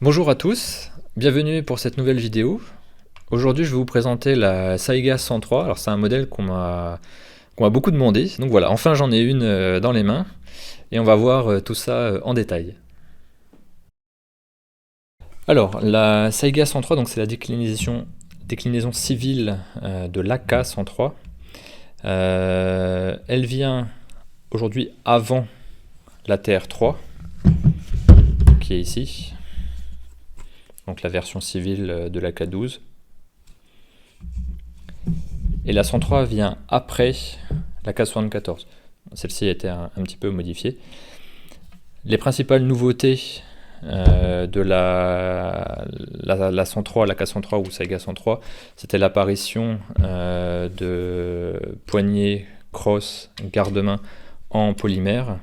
Bonjour à tous, bienvenue pour cette nouvelle vidéo. Aujourd'hui je vais vous présenter la Saiga 103. Alors c'est un modèle qu'on m'a beaucoup demandé, donc voilà, enfin j'en ai une dans les mains et on va voir tout ça en détail. Alors la Saiga 103, donc c'est la déclinaison civile de l'AK 103. Elle vient aujourd'hui avant la TR3 qui est ici, donc la version civile de l'AK12. Et la 103 vient après la K74. Celle-ci a été un petit peu modifiée. Les principales nouveautés de la 103, la K103 ou Saiga 103, c'était l'apparition de poignées cross garde-main en polymère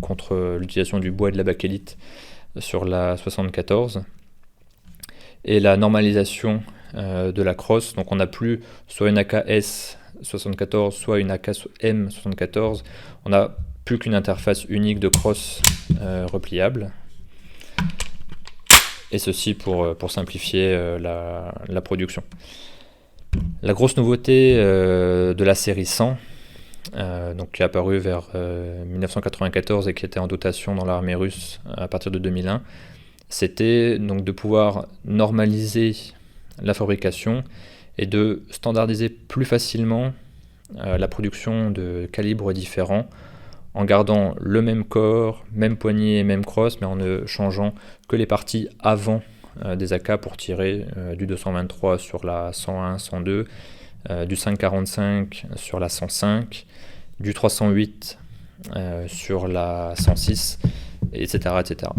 contre l'utilisation du bois et de la bakélite sur la 74, et la normalisation de la crosse. Donc on n'a plus soit une AKS 74, soit une AKM 74. On n'a plus qu'une interface unique de crosse repliable. Et ceci pour simplifier la production. La grosse nouveauté de la série 100, donc qui est apparue vers 1994 et qui était en dotation dans l'armée russe à partir de 2001, c'était donc de pouvoir normaliser la fabrication et de standardiser plus facilement la production de calibres différents en gardant le même corps, même poignée et même crosse, mais en ne changeant que les parties avant des AK pour tirer du 223 sur la 101, 102, du 545 sur la 105, du 308 sur la 106, etc., etc.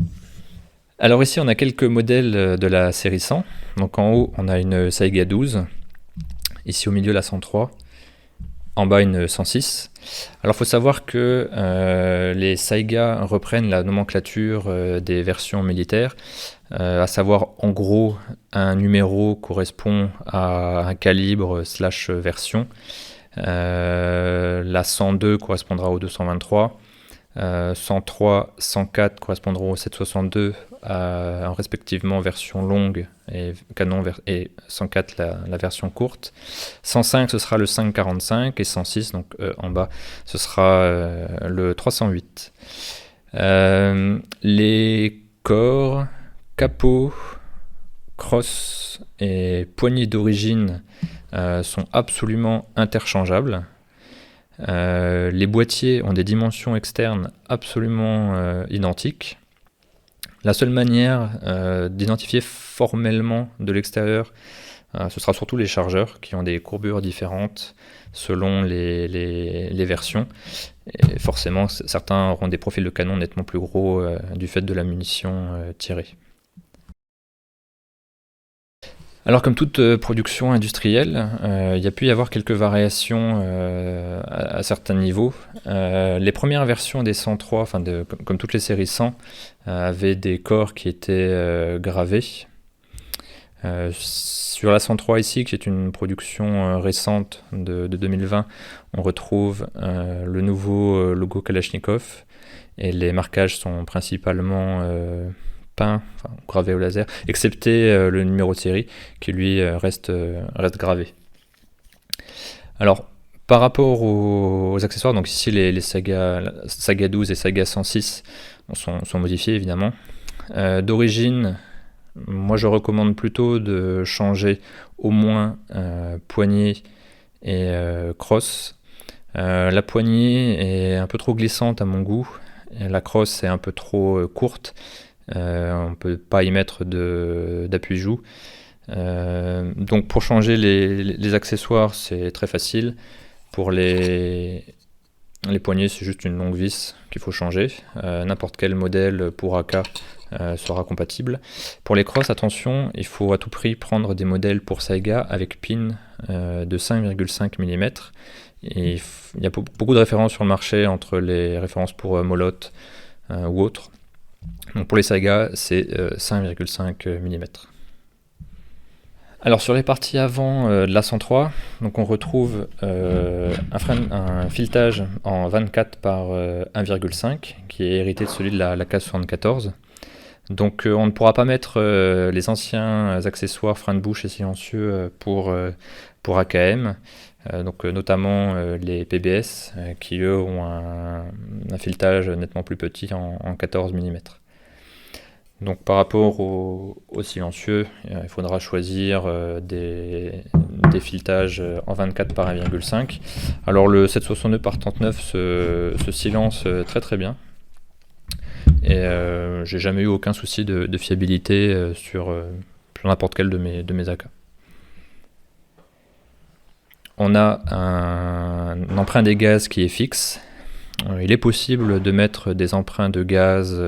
Alors ici on a quelques modèles de la série 100. Donc en haut on a une Saiga 12, ici au milieu la 103, en bas une 106. Alors il faut savoir que les Saiga reprennent la nomenclature des versions militaires, à savoir en gros un numéro correspond à un calibre / version. La 102 correspondra au 223, 103, 104 correspondront au 762 en respectivement version longue et canon et 104 la version courte. 105 ce sera le 545 et 106 donc en bas ce sera le 308. Les corps, capots, crosse et poignées d'origine sont absolument interchangeables. Les boîtiers ont des dimensions externes absolument identiques. La seule manière d'identifier formellement de l'extérieur, ce sera surtout les chargeurs qui ont des courbures différentes selon les versions. Et forcément, certains auront des profils de canon nettement plus gros du fait de la munition tirée. Alors comme toute production industrielle, il y a pu y avoir quelques variations à certains niveaux. Les premières versions des 103, comme toutes les séries 100, avaient des corps qui étaient gravés. Sur la 103 ici, qui est une production récente de 2020, on retrouve le nouveau logo Kalachnikov, et les marquages sont principalement peint, gravé au laser, excepté le numéro de série qui lui reste gravé. Alors par rapport aux accessoires, donc ici les Saga 12 et Saiga 106 sont modifiés évidemment. D'origine, moi je recommande plutôt de changer au moins poignée et crosse. La poignée est un peu trop glissante à mon goût, et la crosse est un peu trop courte. On ne peut pas y mettre d'appui-joue. Donc pour changer les accessoires, c'est très facile. Pour les poignées, c'est juste une longue vis qu'il faut changer. N'importe quel modèle pour AK sera compatible. Pour les crosses, attention, il faut à tout prix prendre des modèles pour Saiga avec pin de 5,5 mm. Et il y a beaucoup de références sur le marché entre les références pour Molot ou autres. Donc pour les Saiga, c'est 5,5 mm. Alors sur les parties avant de la 103, donc on retrouve un filetage en 24 par 1,5 qui est hérité de celui de la K74. Donc on ne pourra pas mettre les anciens accessoires frein de bouche et silencieux pour AKM, donc notamment les PBS qui eux ont un filetage nettement plus petit en 14 mm. Donc par rapport au silencieux, il faudra choisir des filetages en 24 par 1,5. Alors le 762 par 39 se silence très très bien. Et j'ai jamais eu aucun souci de fiabilité sur n'importe quel de mes AK. On a un emprunt des gaz qui est fixe. Il est possible de mettre des emprunts de gaz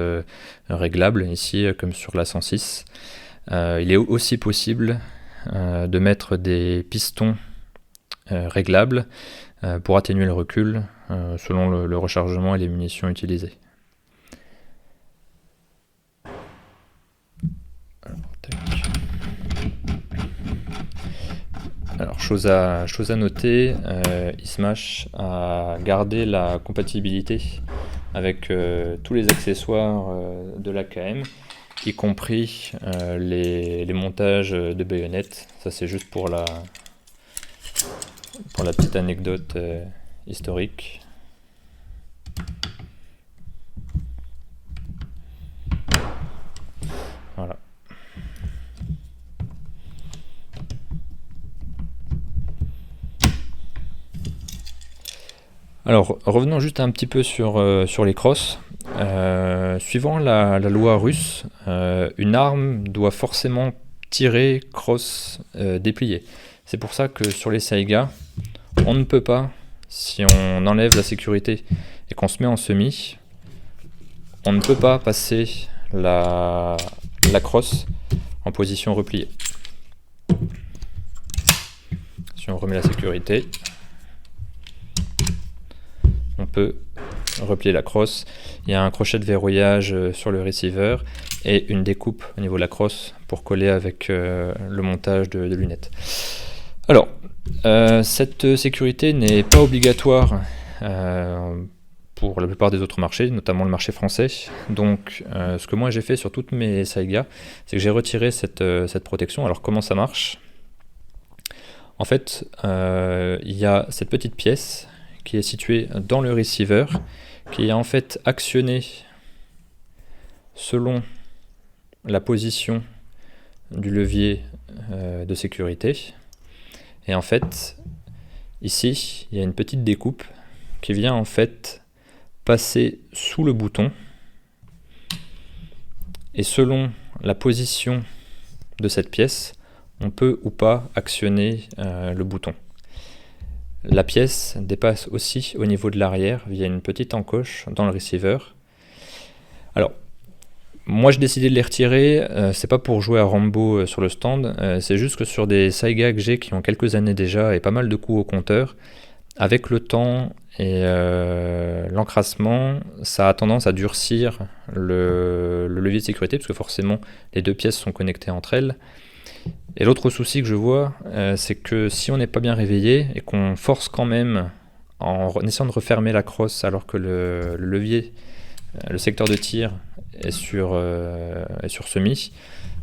réglables, ici comme sur la 106. Il est aussi possible de mettre des pistons réglables pour atténuer le recul selon le rechargement et les munitions utilisées. Alors, chose à noter, eSmash a gardé la compatibilité avec tous les accessoires de l'AKM, y compris les montages de baïonnettes. Ça, c'est juste pour la petite anecdote historique. Voilà. Alors, revenons juste un petit peu sur les crosses. Suivant la loi russe, une arme doit forcément tirer, cross, déplier. C'est pour ça que sur les Saiga, on ne peut pas, si on enlève la sécurité et qu'on se met en semi, on ne peut pas passer la crosse en position repliée. Si on remet la sécurité, on peut replier la crosse. Il y a un crochet de verrouillage sur le receiver et une découpe au niveau de la crosse pour coller avec le montage de lunettes. Alors, cette sécurité n'est pas obligatoire pour la plupart des autres marchés, notamment le marché français. Donc, ce que moi j'ai fait sur toutes mes Saiga, c'est que j'ai retiré cette protection. Alors, comment ça marche ? En fait, il y a cette petite pièce qui est située dans le receiver, qui est en fait actionnée selon la position du levier de sécurité. Et en fait, ici, il y a une petite découpe qui vient en fait passer sous le bouton. Et selon la position de cette pièce, on peut ou pas actionner le bouton. La pièce dépasse aussi au niveau de l'arrière via une petite encoche dans le receiver. Alors, moi j'ai décidé de les retirer, c'est pas pour jouer à Rambo sur le stand, c'est juste que sur des Saiga que j'ai qui ont quelques années déjà et pas mal de coups au compteur, avec le temps et l'encrassement, ça a tendance à durcir le levier de sécurité, parce que forcément les deux pièces sont connectées entre elles. Et l'autre souci que je vois, c'est que si on n'est pas bien réveillé et qu'on force quand même en essayant de refermer la crosse alors que le levier, le secteur de tir est sur semi,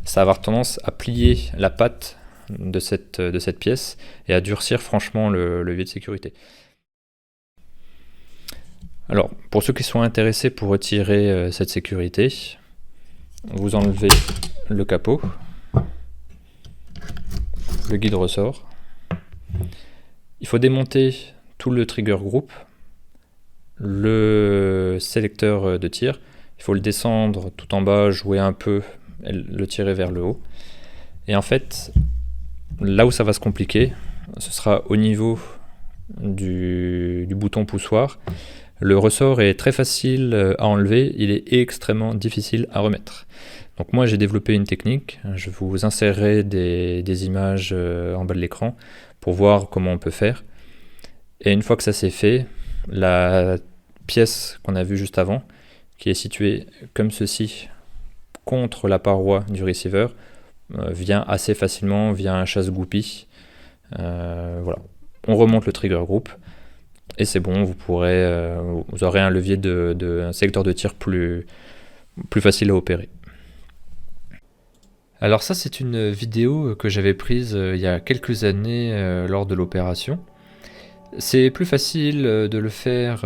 ça va avoir tendance à plier la patte de cette pièce et à durcir franchement le levier de sécurité. Alors, pour ceux qui sont intéressés pour retirer cette sécurité, vous enlevez le capot. Le guide ressort. Il faut démonter tout le trigger group, le sélecteur de tir. Il faut le descendre tout en bas, jouer un peu, et le tirer vers le haut. Et en fait, là où ça va se compliquer, ce sera au niveau du bouton poussoir. Le ressort est très facile à enlever, il est extrêmement difficile à remettre. Donc moi j'ai développé une technique, je vous insérerai des images en bas de l'écran pour voir comment on peut faire. Et une fois que ça c'est fait, la pièce qu'on a vue juste avant, qui est située comme ceci contre la paroi du receiver, vient assez facilement via un chasse-goupille. Voilà. On remonte le trigger group et c'est bon, vous aurez un levier un secteur de tir plus facile à opérer. Alors ça, c'est une vidéo que j'avais prise il y a quelques années lors de l'opération. C'est plus facile de le faire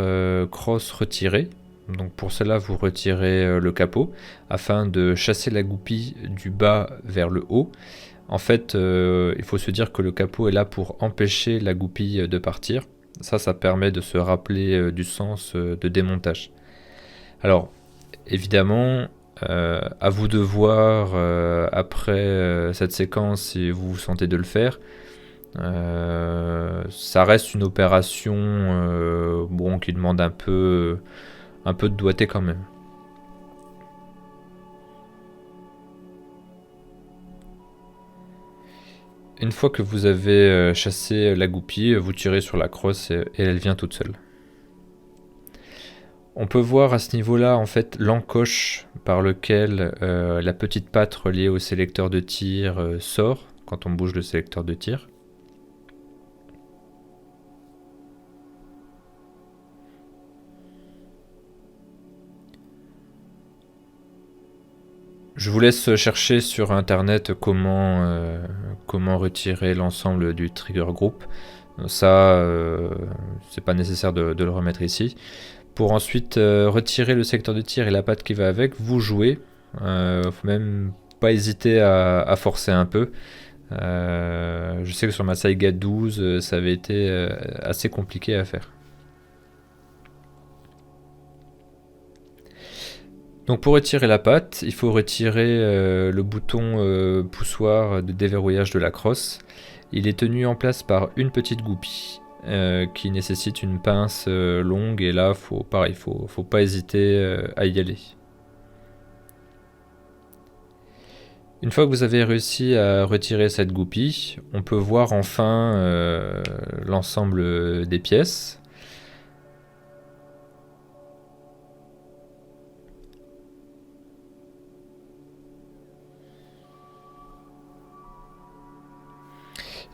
cross-retiré. Donc pour cela, vous retirez le capot afin de chasser la goupille du bas vers le haut. En fait, il faut se dire que le capot est là pour empêcher la goupille de partir. Ça permet de se rappeler du sens de démontage. Alors, évidemment, à vous de voir après cette séquence si vous vous sentez de le faire. Ça reste une opération qui demande un peu de doigté quand même. Une fois que vous avez chassé la goupille, vous tirez sur la crosse et elle vient toute seule. On peut voir à ce niveau-là en fait l'encoche par lequel la petite patte reliée au sélecteur de tir sort quand on bouge le sélecteur de tir. Je vous laisse chercher sur internet comment retirer l'ensemble du trigger group. Ça, c'est pas nécessaire de le remettre ici. Pour ensuite retirer le secteur de tir et la patte qui va avec, vous jouez. Faut même pas hésiter à forcer un peu. Je sais que sur ma Saiga 12, ça avait été assez compliqué à faire. Donc pour retirer la patte, il faut retirer le bouton poussoir de déverrouillage de la crosse. Il est tenu en place par une petite goupille qui nécessite une pince longue, et là, faut pas hésiter à y aller. Une fois que vous avez réussi à retirer cette goupille, on peut voir enfin l'ensemble des pièces.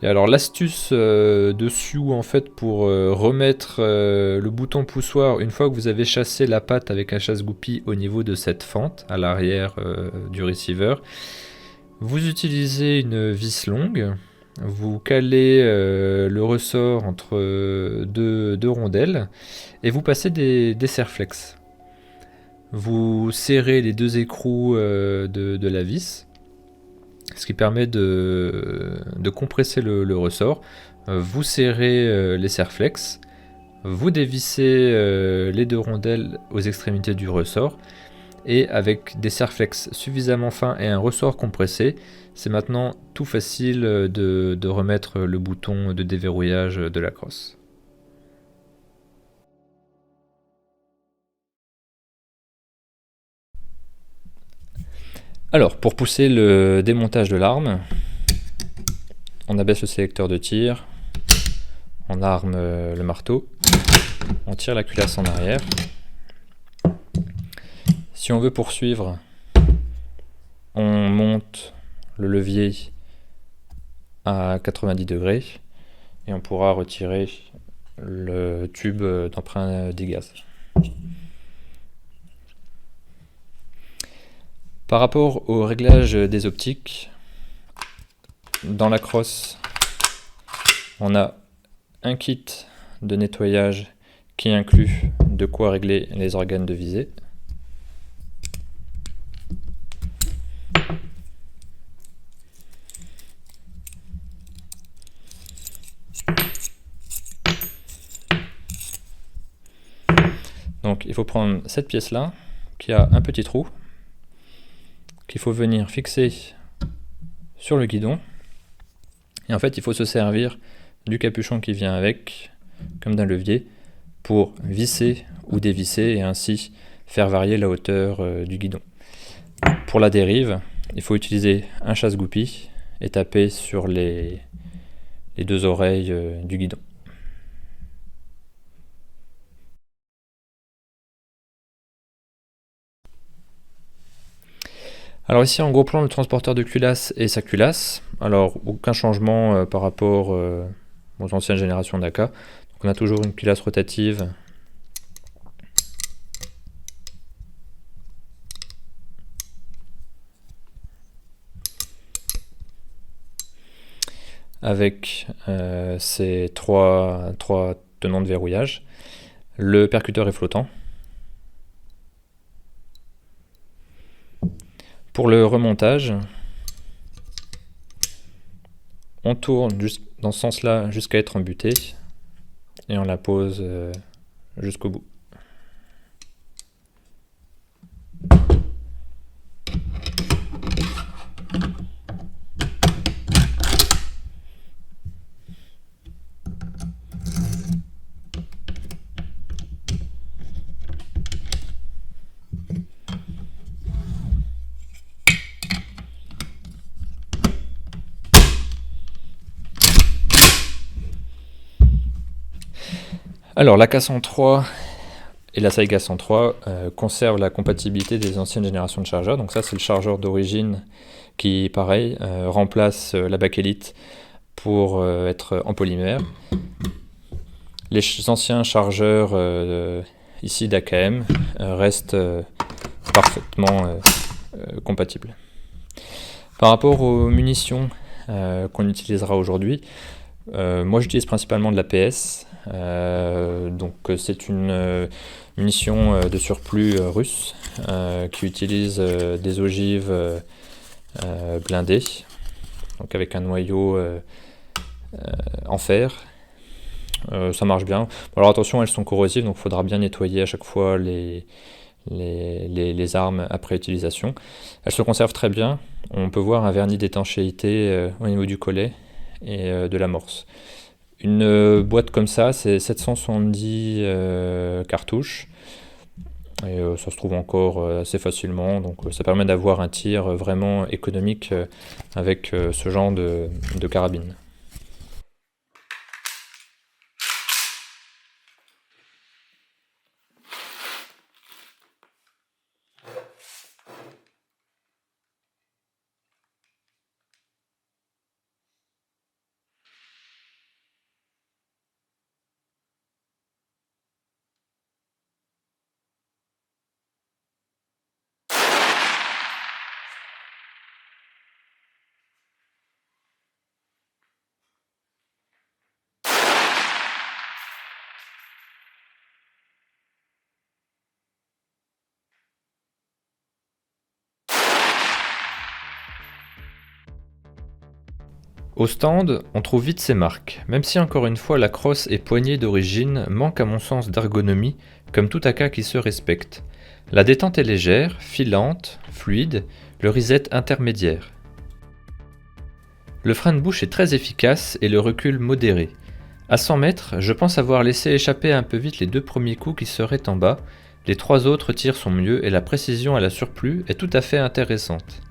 Et alors l'astuce dessus en fait pour remettre le bouton poussoir une fois que vous avez chassé la patte avec un chasse-goupille au niveau de cette fente à l'arrière du receiver, vous utilisez une vis longue, vous calez le ressort entre deux rondelles et vous passez des serre-flex. Vous serrez les deux écrous de la vis, ce qui permet de compresser le ressort. Vous serrez les serre-flex, vous dévissez les deux rondelles aux extrémités du ressort, et avec des serre-flex suffisamment fins et un ressort compressé, c'est maintenant tout facile de remettre le bouton de déverrouillage de la crosse. Alors, pour pousser le démontage de l'arme, on abaisse le sélecteur de tir, on arme le marteau, on tire la culasse en arrière. Si on veut poursuivre, on monte le levier à 90 degrés et on pourra retirer le tube d'emprunt des gaz. Par rapport au réglage des optiques, dans la crosse, on a un kit de nettoyage qui inclut de quoi régler les organes de visée. Donc il faut prendre cette pièce-là, qui a un petit trou, qu'il faut venir fixer sur le guidon. Et en fait, il faut se servir du capuchon qui vient avec, comme d'un levier, pour visser ou dévisser et ainsi faire varier la hauteur du guidon. Pour la dérive, il faut utiliser un chasse-goupille et taper sur les deux oreilles du guidon. Alors ici en gros plan le transporteur de culasse et sa culasse. Alors aucun changement par rapport aux anciennes générations d'AK. Donc on a toujours une culasse rotative avec ces trois tenants de verrouillage. Le percuteur est flottant. Pour le remontage, on tourne dans ce sens-là jusqu'à être embuté et on la pose jusqu'au bout. Alors la K103 et la Saiga 103 conservent la compatibilité des anciennes générations de chargeurs. Donc ça c'est le chargeur d'origine qui, pareil, remplace la bakélite pour être en polymère. Les anciens chargeurs ici d'AKM restent parfaitement compatibles. Par rapport aux munitions qu'on utilisera aujourd'hui, moi j'utilise principalement de l'APS. Donc c'est une munition de surplus russe qui utilise des ogives blindées, donc avec un noyau en fer. Ça marche bien. Bon, alors attention, elles sont corrosives, donc il faudra bien nettoyer à chaque fois les armes après utilisation. Elles se conservent très bien. On peut voir un vernis d'étanchéité au niveau du collet et de l'amorce. Une boîte comme ça, c'est 770 cartouches. Et ça se trouve encore assez facilement, donc ça permet d'avoir un tir vraiment économique avec ce genre de carabine. Au stand, on trouve vite ces marques, même si encore une fois la crosse et poignée d'origine manque à mon sens d'ergonomie, comme tout AK qui se respecte. La détente est légère, filante, fluide, le reset intermédiaire. Le frein de bouche est très efficace et le recul modéré. À 100 mètres, je pense avoir laissé échapper un peu vite les 2 premiers coups qui seraient en bas, les 3 autres tirs sont mieux et la précision à la surplus est tout à fait intéressante.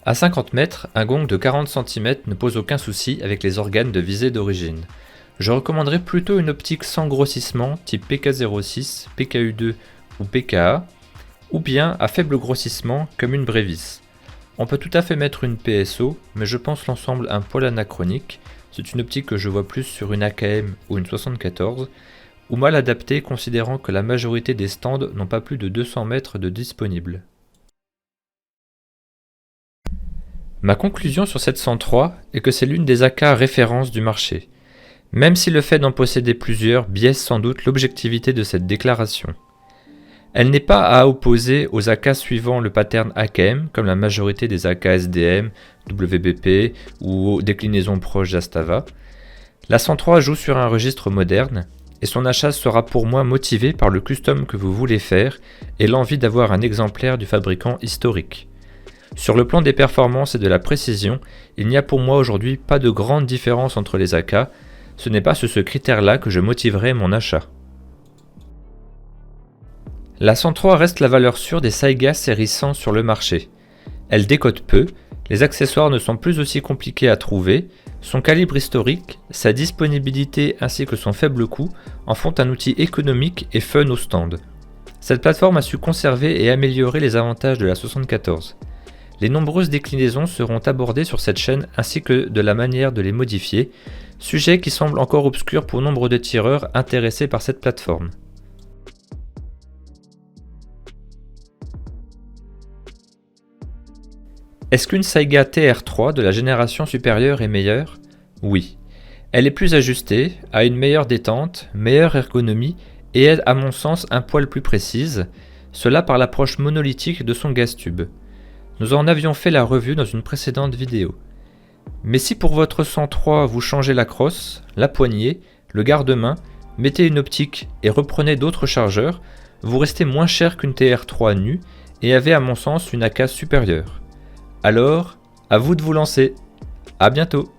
À 50 mètres, un gong de 40 cm ne pose aucun souci avec les organes de visée d'origine. Je recommanderais plutôt une optique sans grossissement type PK06, PKU2 ou PKA, ou bien à faible grossissement comme une Brevis. On peut tout à fait mettre une PSO, mais je pense l'ensemble un poil anachronique. C'est une optique que je vois plus sur une AKM ou une 74, ou mal adaptée considérant que la majorité des stands n'ont pas plus de 200 mètres de disponible. Ma conclusion sur cette 103 est que c'est l'une des AK références du marché, même si le fait d'en posséder plusieurs biaise sans doute l'objectivité de cette déclaration. Elle n'est pas à opposer aux AK suivant le pattern AKM, comme la majorité des AK SDM, WBP ou aux déclinaisons proches d'Astava. La 103 joue sur un registre moderne, et son achat sera pour moi motivé par le custom que vous voulez faire et l'envie d'avoir un exemplaire du fabricant historique. Sur le plan des performances et de la précision, il n'y a pour moi aujourd'hui pas de grande différence entre les AK, ce n'est pas sur ce critère-là que je motiverai mon achat. La 103 reste la valeur sûre des Saiga série 100 sur le marché. Elle décode peu, les accessoires ne sont plus aussi compliqués à trouver, son calibre historique, sa disponibilité ainsi que son faible coût en font un outil économique et fun au stand. Cette plateforme a su conserver et améliorer les avantages de la 74. Les nombreuses déclinaisons seront abordées sur cette chaîne ainsi que de la manière de les modifier, sujet qui semble encore obscur pour nombre de tireurs intéressés par cette plateforme. Est-ce qu'une Saiga TR3 de la génération supérieure est meilleure? Oui. Elle est plus ajustée, a une meilleure détente, meilleure ergonomie et est à mon sens un poil plus précise, cela par l'approche monolithique de son gaz tube. Nous en avions fait la revue dans une précédente vidéo. Mais si pour votre 103 vous changez la crosse, la poignée, le garde-main, mettez une optique et reprenez d'autres chargeurs, vous restez moins cher qu'une TR3 nue et avez à mon sens une AK supérieure. Alors, à vous de vous lancer. À bientôt.